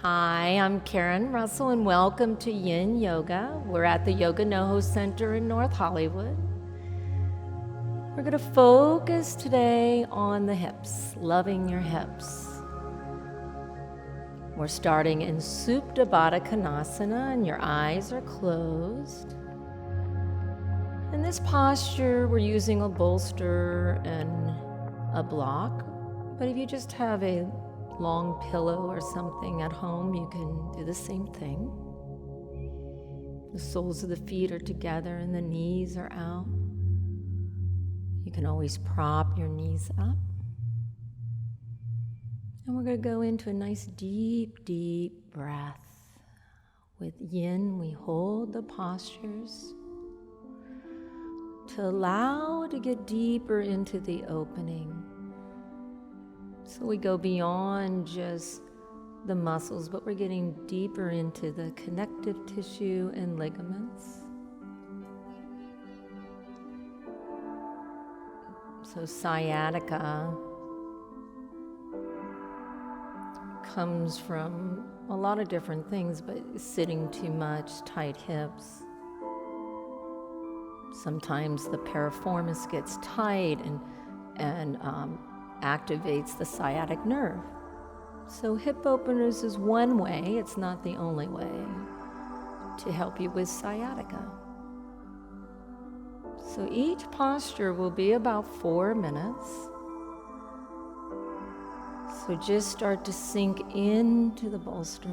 Hi, I'm Karen Russell and welcome to Yin Yoga. We're at the Yoga NoHo Center in North Hollywood. We're going to focus today on the hips, loving your hips. We're starting in Supta Baddha Konasana and your eyes are closed. In this posture, we're using a bolster and a block, but if you just have a long pillow or something at home, you can do the same thing. The soles of the feet are together and the knees are out. You can always prop your knees up. And we're going to go into a nice deep, deep breath. With yin, we hold the postures to allow to get deeper into the opening. So we go beyond just the muscles, but we're getting deeper into the connective tissue and ligaments. So sciatica comes from a lot of different things, but sitting too much, tight hips. Sometimes the piriformis gets tight and activates the sciatic nerve. So hip openers is one way, it's not the only way, to help you with sciatica. So each posture will be about 4 minutes. So just start to sink into the bolster.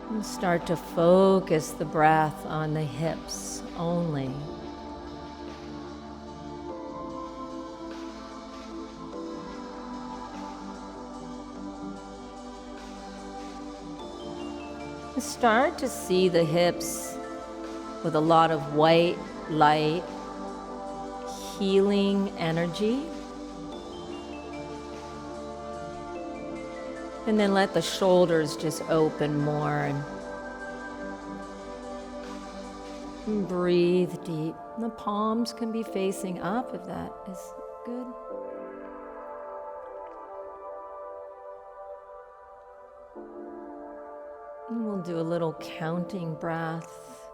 And start to focus the breath on the hips only. And start to see the hips with a lot of white light, healing energy. And then let the shoulders just open more and breathe deep. The palms can be facing up if that is good. And we'll do a little counting breath.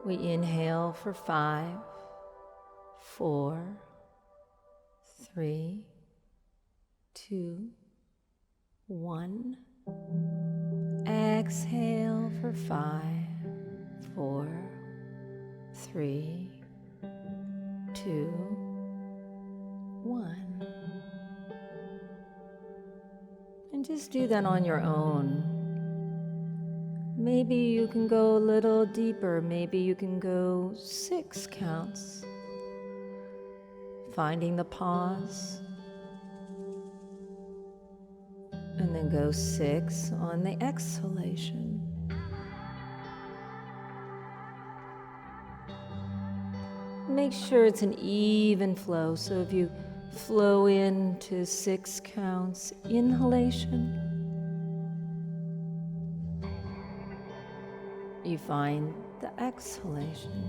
We inhale for 5, 4, 3, 2, 1. Exhale for 5, 4, 3, 2, 1. And just do that on your own. Maybe you can go a little deeper. Maybe you can go 6 counts. Finding the pause. And then go 6 on the exhalation. Make sure it's an even flow. So if you flow into 6 counts, inhalation, you find the exhalation.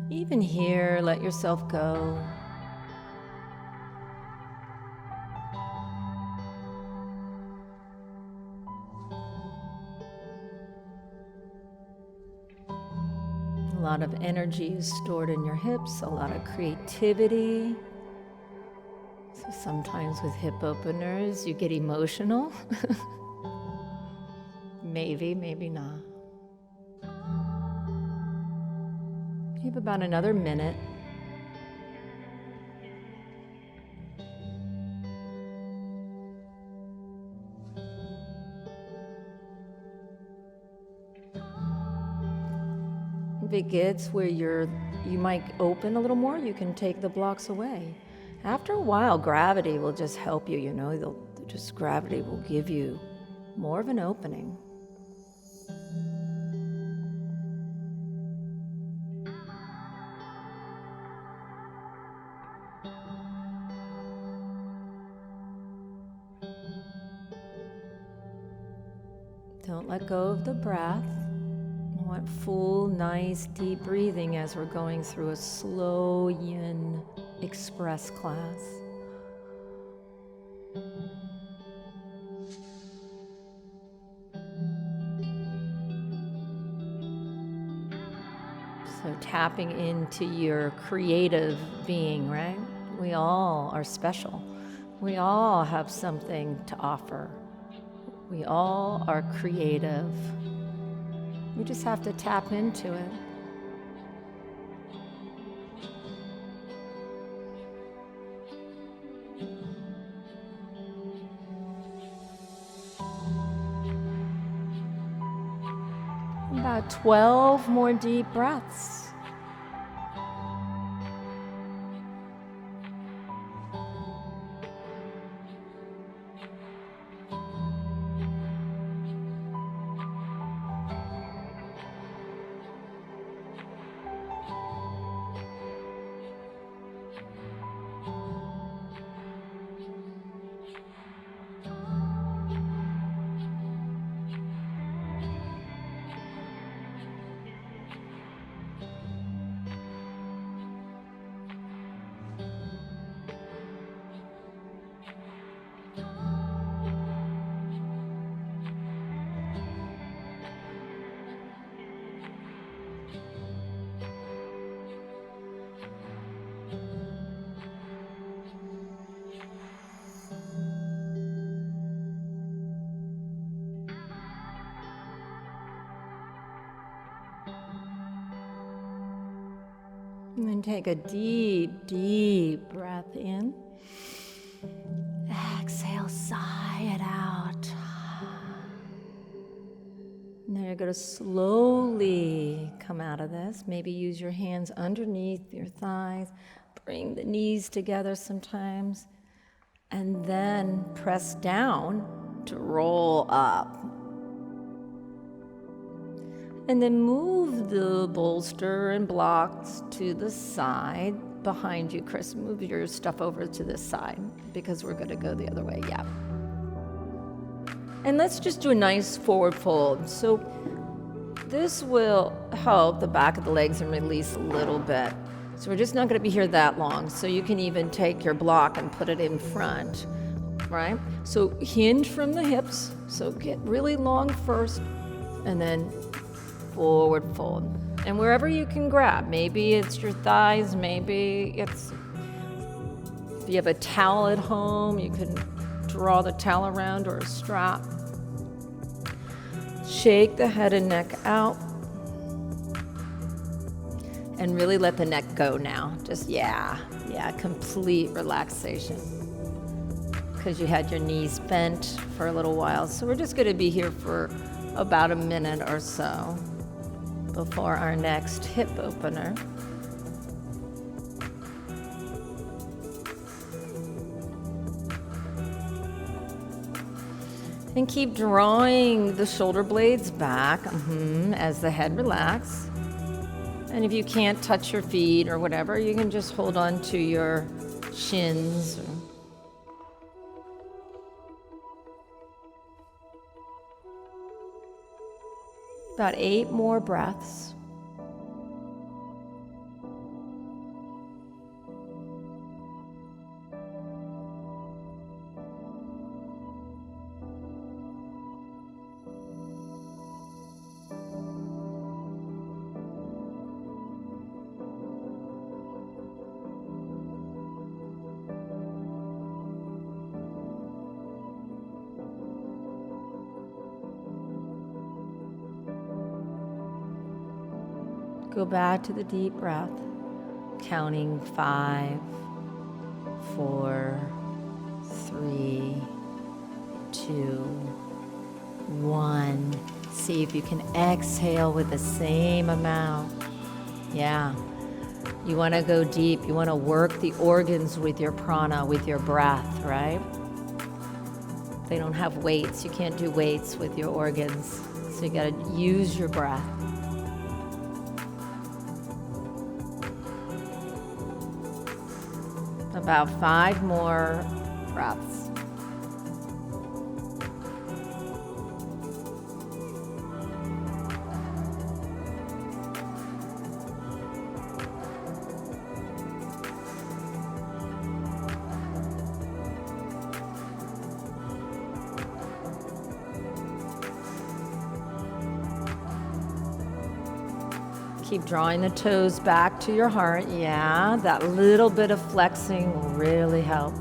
Even here, let yourself go. A lot of energy is stored in your hips, a lot of creativity. So sometimes with hip openers, you get emotional. Maybe, maybe not. You have about another minute. If it gets where you might open a little more, you can take the blocks away. After a while, gravity will just help you, gravity will give you more of an opening. Don't let go of the breath. want full, nice, deep breathing as we're going through a slow yin express class. So tapping into your creative being, right? We all are special. We all have something to offer. We all are creative. We just have to tap into it. About 12 more deep breaths. And then take a deep, deep breath in. Exhale, sigh it out. Now you're going to slowly come out of this. Maybe use your hands underneath your thighs. Bring the knees together sometimes. And then press down to roll up. And then move the bolster and blocks to the side behind you. Chris, move your stuff over to this side because we're going to go the other way. Yeah. And let's just do a nice forward fold. So this will help the back of the legs and release a little bit. So we're just not going to be here that long. So you can even take your block and put it in front, right? So hinge from the hips. So get really long first and then forward fold. And wherever you can grab, maybe it's your thighs, maybe it's, if you have a towel at home, you can draw the towel around or a strap. Shake the head and neck out. And really let the neck go now. Just, complete relaxation. Because you had your knees bent for a little while. So we're just going to be here for about a minute or so before our next hip opener. And keep drawing the shoulder blades back as the head relaxes. And if you can't touch your feet or whatever, you can just hold on to your shins. About 8 more breaths. Go back to the deep breath, counting 5, 4, 3, 2, 1. See if you can exhale with the same amount. Yeah. You want to go deep. You want to work the organs with your prana, with your breath, right? They don't have weights. You can't do weights with your organs. So you got to use your breath. About 5 more breaths. Keep drawing the toes back to your heart. Yeah, that little bit of flexing will really help.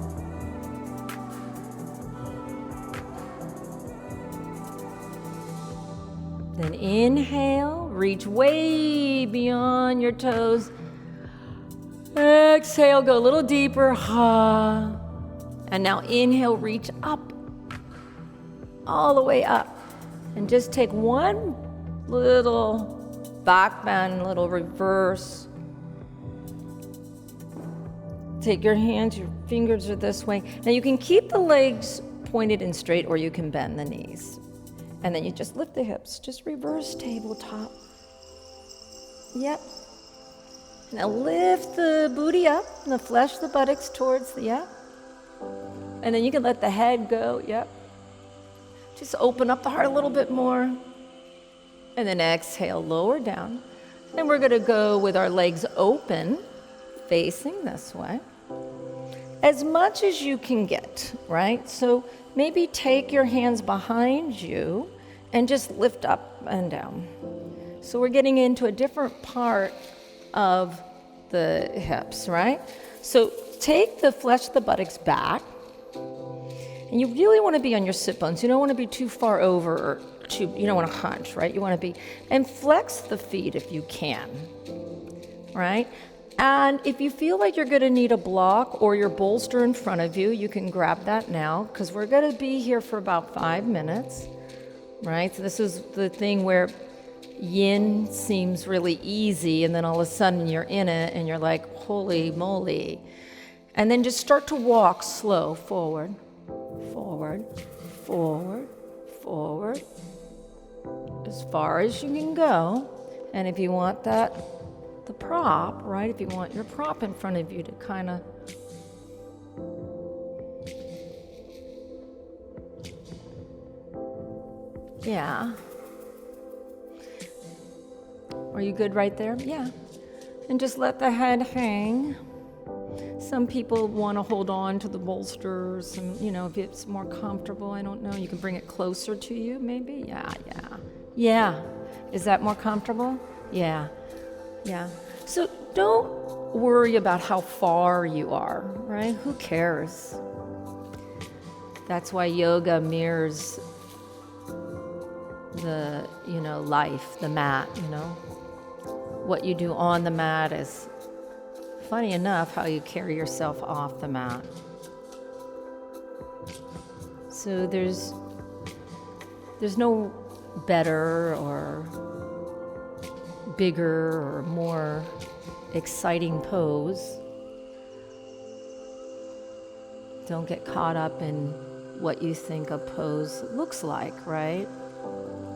Then inhale, reach way beyond your toes. Exhale, go a little deeper. And now inhale, reach up, all the way up. And just take one little back bend, little reverse. Take your hands, your fingers are this way. Now you can keep the legs pointed and straight, or you can bend the knees. And then you just lift the hips, just reverse tabletop. Yep. Now lift the booty up, and the flesh, the buttocks towards the, yep. And then you can let the head go, yep. Just open up the heart a little bit more. And then exhale, lower down. Then we're gonna go with our legs open, facing this way. As much as you can get, right? So maybe take your hands behind you and just lift up and down. So we're getting into a different part of the hips, right? So take the flesh, the buttocks back, and you really want to be on your sit bones. You don't want to be too far over or you don't want to hunch, right? You want to be, and flex the feet if you can, right? And if you feel like you're going to need a block or your bolster in front of you, you can grab that now, because we're going to be here for about 5 minutes, right? So this is the thing where yin seems really easy, and then all of a sudden you're in it and you're like, holy moly. And then just start to walk slow, forward, forward, forward, forward, as far as you can go. And if you want that, the prop, right? If you want your prop in front of you to kind of yeah. Are you good right there? Yeah. And just let the head hang. Some people want to hold on to the bolsters, and if it's more comfortable, I don't know, you can bring it closer to you maybe. Yeah. Is that more comfortable? Yeah. So don't worry about how far you are, right? Who cares? That's why yoga mirrors the, life, the mat, What you do on the mat is, funny enough, how you carry yourself off the mat. So there's no better or bigger or more exciting pose. Don't get caught up in what you think a pose looks like, right?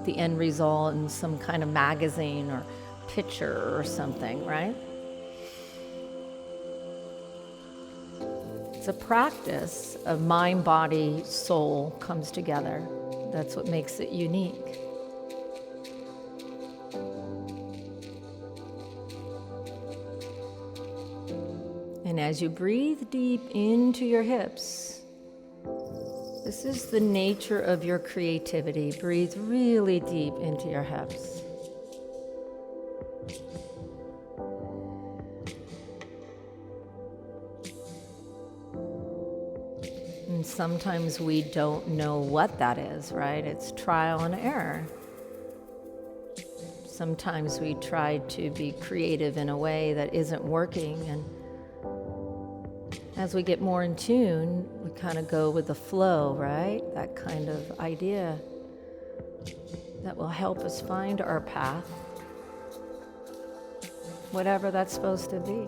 The end result in some kind of magazine or picture or something, right? It's a practice of mind, body, soul comes together. That's what makes it unique. And as you breathe deep into your hips, this is the nature of your creativity. Breathe really deep into your hips. And sometimes we don't know what that is, right? It's trial and error. Sometimes we try to be creative in a way that isn't working, and as we get more in tune, we kind of go with the flow, right? That kind of idea that will help us find our path, whatever that's supposed to be,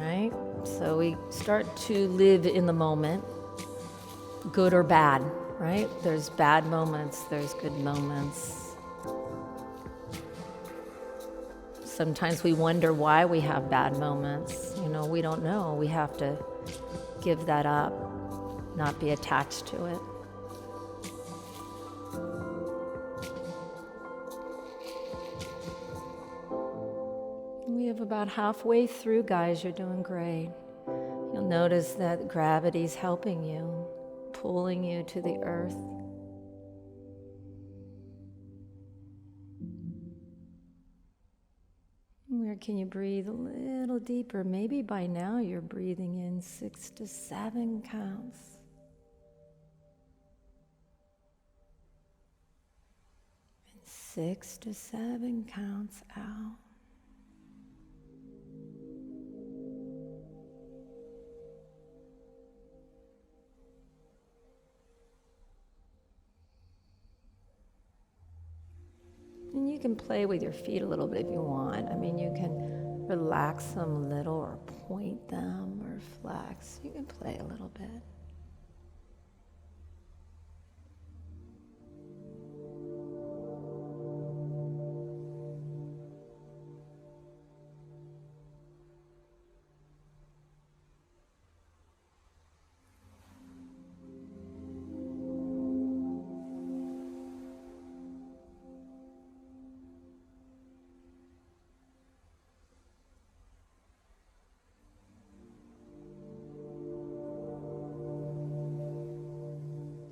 right? So we start to live in the moment, good or bad, right? There's bad moments, there's good moments. Sometimes we wonder why we have bad moments. We don't know. We have to give that up, not be attached to it. We have about halfway through, guys. You're doing great. You'll notice that gravity's helping you, pulling you to the earth. Or can you breathe a little deeper? Maybe by now you're breathing in 6 to 7 counts. And 6 to 7 counts out. And you can play with your feet a little bit if you want. I mean, you can relax them a little or point them or flex. You can play a little bit.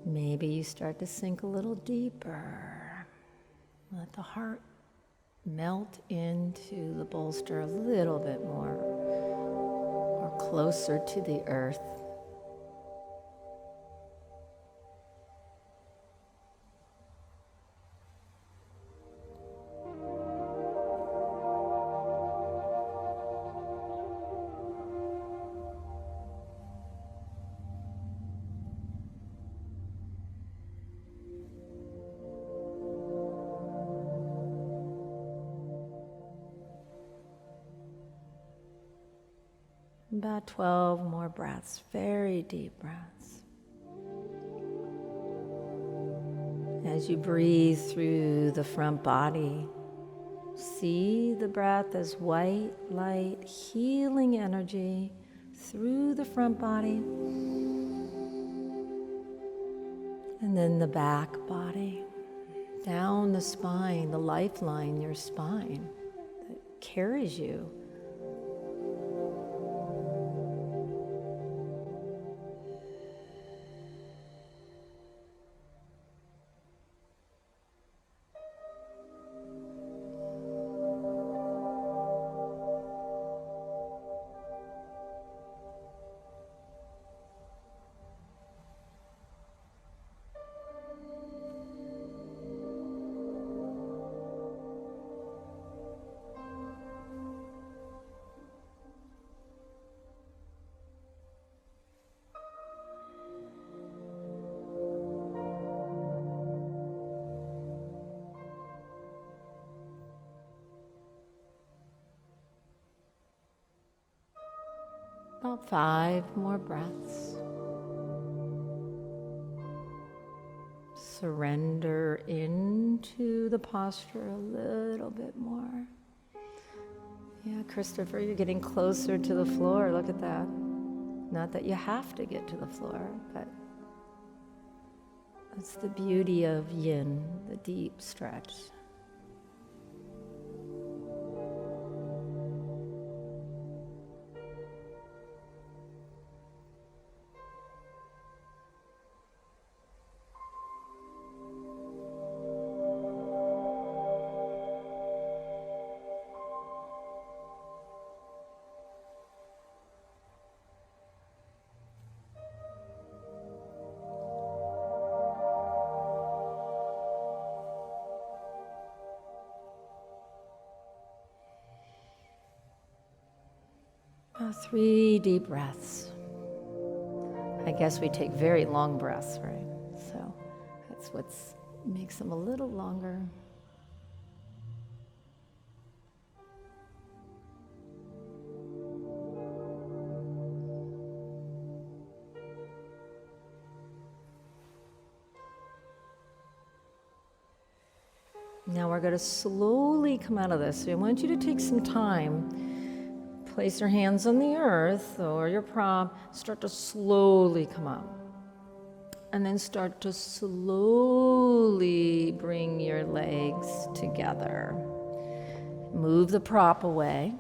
Maybe you start to sink a little deeper. Let the heart melt into the bolster a little bit more, or closer to the earth. About 12 more breaths, very deep breaths. As you breathe through the front body, see the breath as white, light, healing energy through the front body. And then the back body, down the spine, the lifeline, your spine that carries you. About 5 more breaths. Surrender into the posture a little bit more. Yeah, Christopher, you're getting closer to the floor. Look at that. Not that you have to get to the floor, but that's the beauty of yin, the deep stretch. Now 3 deep breaths. I guess we take very long breaths, right? So that's what makes them a little longer. Now we're going to slowly come out of this. So I want you to take some time. Place your hands on the earth or your prop. Start to slowly come up. And then start to slowly bring your legs together. Move the prop away.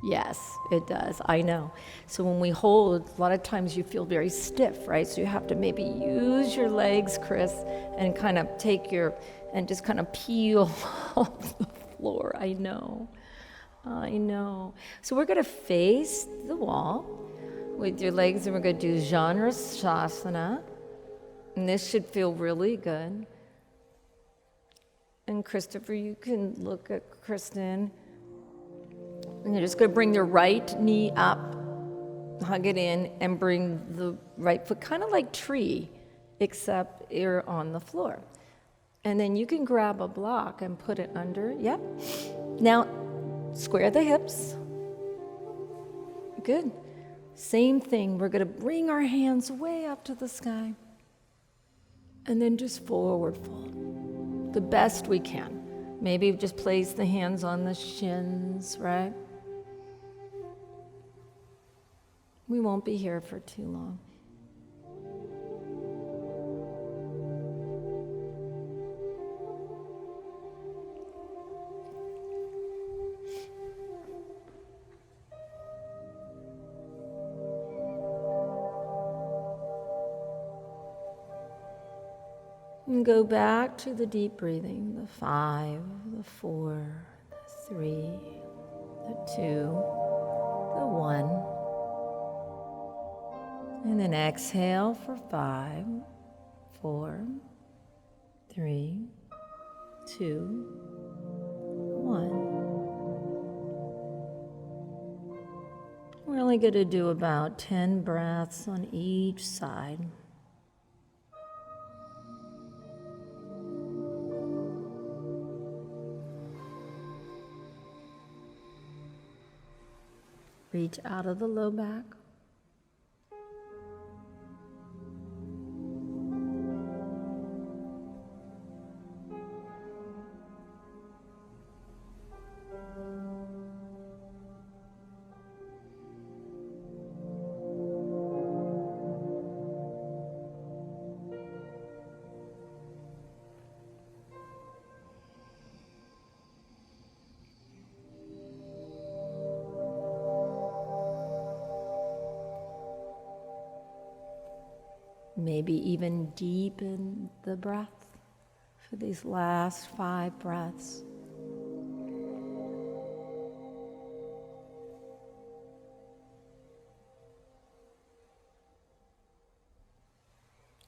Yes, it does. I know. So when we hold, a lot of times you feel very stiff, right? So you have to maybe use your legs, Chris, and kind of and just kind of peel off the floor. I know. I know. So we're going to face the wall with your legs, and we're going to do Janusasana. And this should feel really good. And Christopher, you can look at Kristen. And you're just going to bring your right knee up, hug it in, and bring the right foot kind of like tree, except you're on the floor. And then you can grab a block and put it under. Yep. Now, square the hips. Good. Same thing. We're going to bring our hands way up to the sky. And then just forward fold. The best we can. Maybe just place the hands on the shins, right? We won't be here for too long. And go back to the deep breathing, the 5, the 4, the 3, the 2, the 1. And then exhale for 5, 4, 3, 2, 1. We're only going to do about 10 breaths on each side. Reach out of the low back. Maybe even deepen the breath for these last 5 breaths.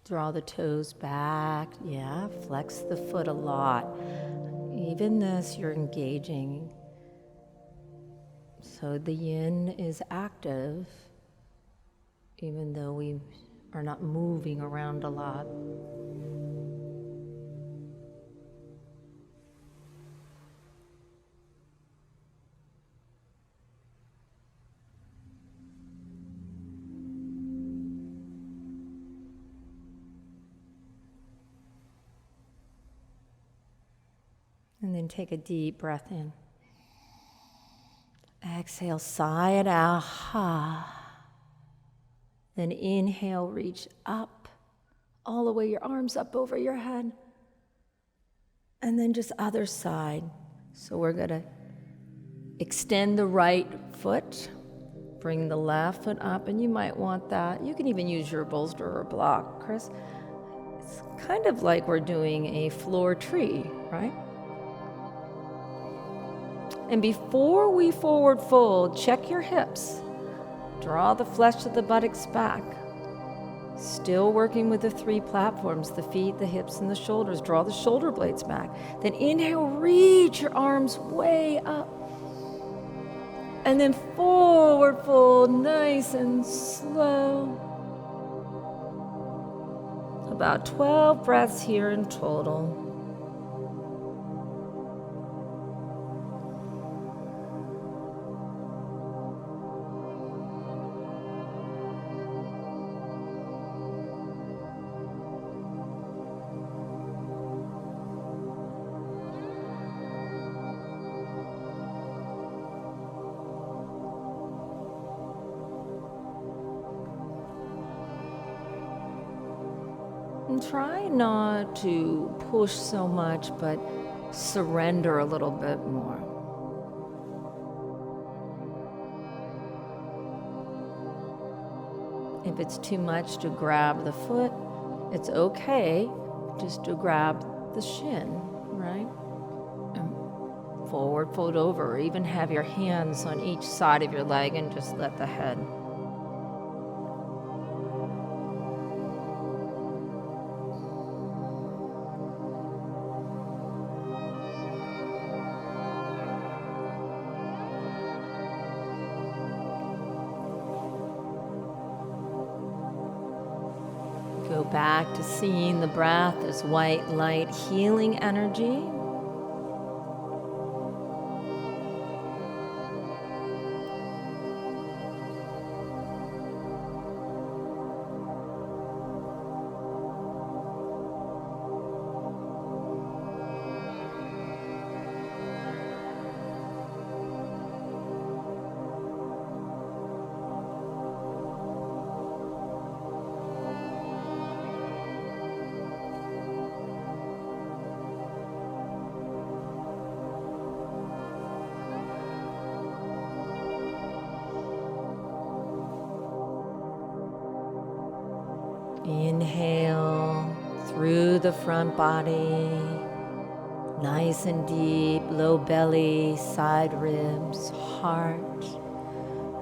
Draw the toes back. Yeah, flex the foot a lot. Even this, you're engaging. So the yin is active, even though we are not moving around a lot. And then take a deep breath in. Exhale, sigh it out. Ha. Then inhale, reach up, all the way, your arms up over your head. And then just other side. So we're going to extend the right foot, bring the left foot up, and you might want that. You can even use your bolster or block, Chris. It's kind of like we're doing a floor tree, right? And before we forward fold, check your hips. Draw the flesh of the buttocks back. Still working with the 3 platforms, the feet, the hips, and the shoulders. Draw the shoulder blades back. Then inhale, reach your arms way up. And then forward fold, nice and slow. About 12 breaths here in total. And try not to push so much, but surrender a little bit more. If it's too much to grab the foot, it's okay just to grab the shin, right? forward fold over, or even have your hands on each side of your leg and just let the head. Go back to seeing the breath as white light healing energy. Inhale through the front body, nice and deep, low belly, side ribs, heart,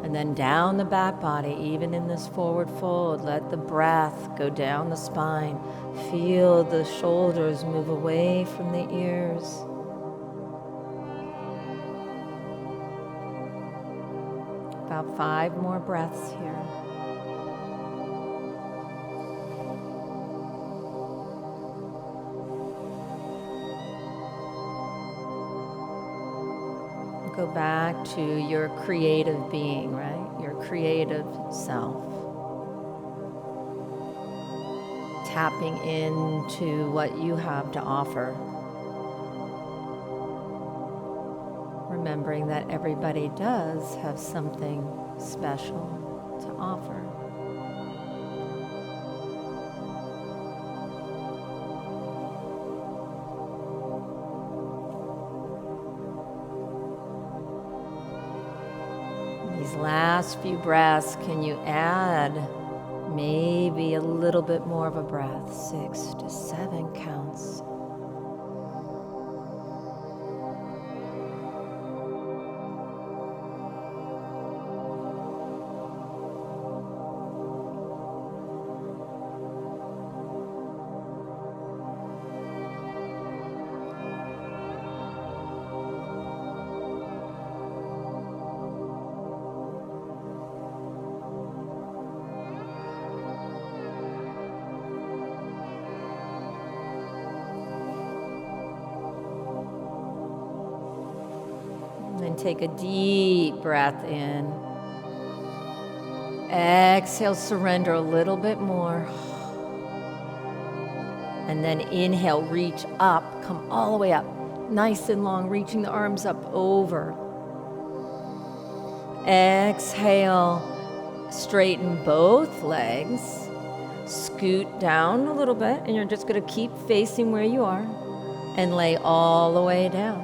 and then down the back body. Even in this forward fold, let the breath go down the spine. Feel the shoulders move away from the ears. About 5 more breaths here. Go back to your creative being, right? Your creative self. Tapping into what you have to offer. Remembering that everybody does have something special to offer. These last few breaths, can you add maybe a little bit more of a breath? 6 to 7 counts. Then take a deep breath in. Exhale, surrender a little bit more. And then inhale, reach up, come all the way up. Nice and long, reaching the arms up over. Exhale, straighten both legs. Scoot down a little bit, and you're just going to keep facing where you are and lay all the way down.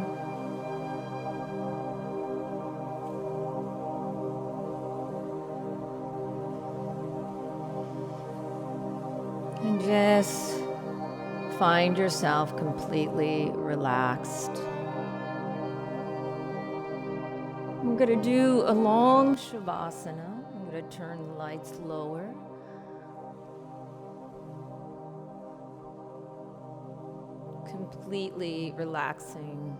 And just find yourself completely relaxed. I'm going to do a long Shavasana. I'm going to turn the lights lower. Completely relaxing.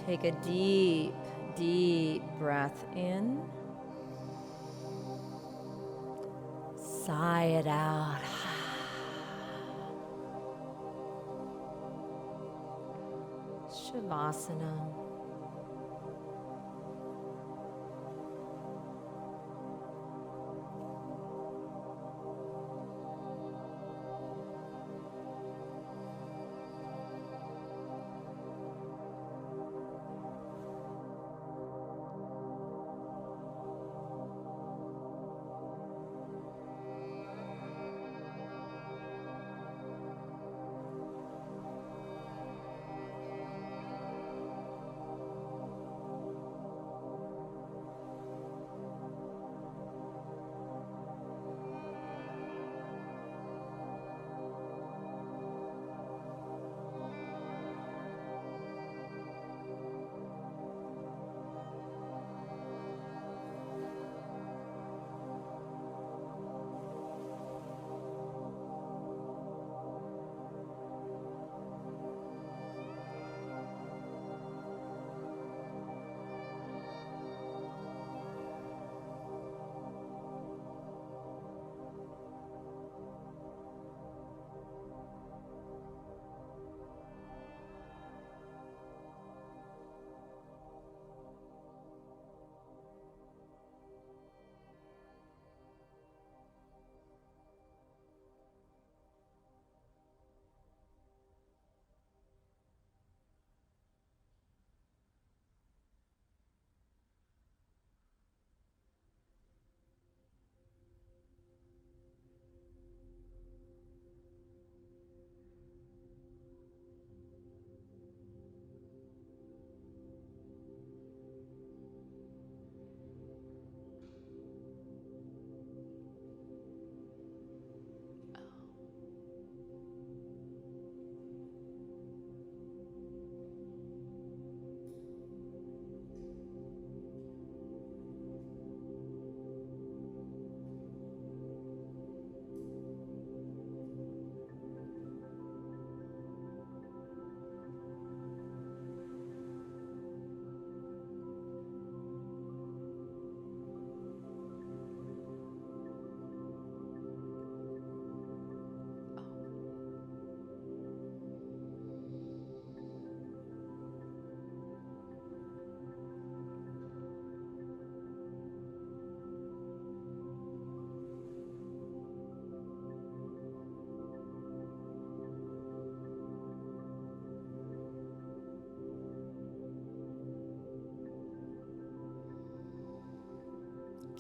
Take a deep, deep breath in. Sigh it out. Shavasana.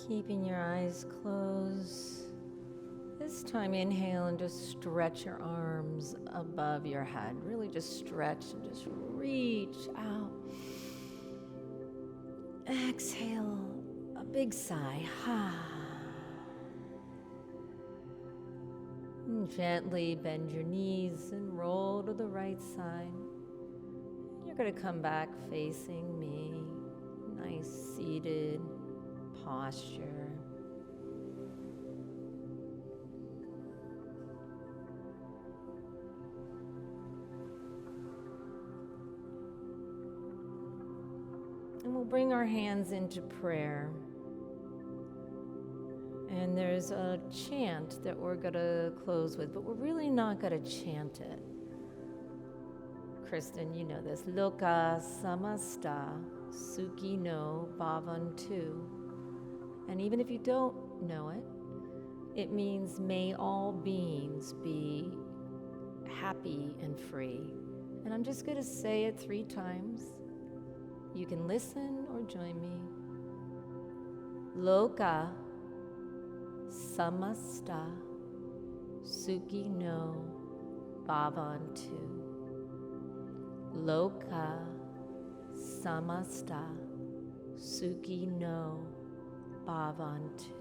Keeping your eyes closed. This time, inhale and just stretch your arms above your head. Really just stretch and just reach out. Exhale, a big sigh. And gently bend your knees and roll to the right side. You're going to come back facing me. Nice seated posture. And we'll bring our hands into prayer. And there's a chant that we're going to close with, but we're really not going to chant it. Kristen, you know this. Loka samasta sukhi no bhavantu. And even if you don't know it, it means may all beings be happy and free. And I'm just going to say it 3 times. You can listen or join me. Loka samasta sukhi no bhavantu. Loka samasta sukhi no bhavantu.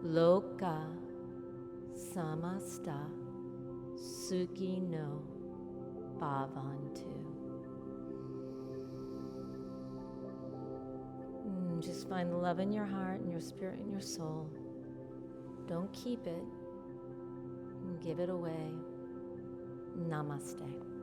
Loka samasta sukhi no bhavantu. Just find the love in your heart and your spirit and your soul. Don't keep it. Give it away. Namaste.